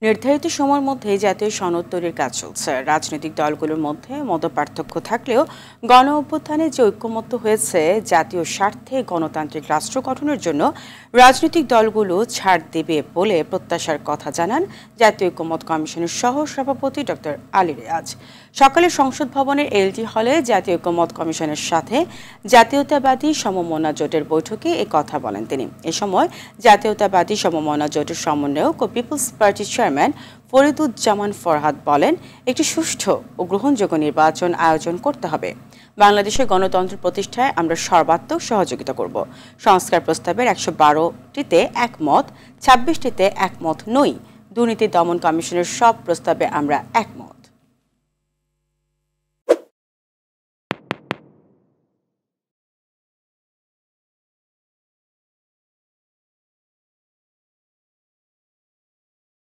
নির্ধারিত সময়ের মধ্যে জাতীয় সনদ তৈরির কাজ চলছে। রাজনৈতিক দলগুলোর মধ্যে মতপার্থক্য থাকলেও গণ অভ্যুত্থানে যে ঐক্যমত্য হয়েছে, জাতীয় স্বার্থে গণতান্ত্রিক রাষ্ট্র গঠনের জন্য রাজনৈতিক দলগুলো ছাড় দেবে বলে প্রত্যাশার কথা জানান জাতীয় ঐক্যমত্য কমিশনের সহ সভাপতি ডক্টর আলী রেয়াজ। সকালে সংসদ ভবনের এলটি হলে জাতীয় ঐক্যমত্য কমিশনের সাথে জাতীয়তাবাদী সমমনা জোটের বৈঠকে এ কথা বলেন তিনি। এ সময় জাতীয়তাবাদী সমমনা জোটের সমন্বয়ক ও পিপলস পার্টির চেয়ারম্যান ফরিদুজ্জামান ফরহাদ বলেন, একটি সুষ্ঠু ও গ্রহণযোগ্য নির্বাচন আয়োজন করতে হবে। বাংলাদেশের গণতন্ত্র প্রতিষ্ঠায় আমরা সর্বাত্মক সহযোগিতা করব। সংস্কার প্রস্তাবের ১১২টিতে একমত, ২৬টিতে একমত নই। দুর্নীতি দমন কমিশনের সব প্রস্তাবে আমরা একমত।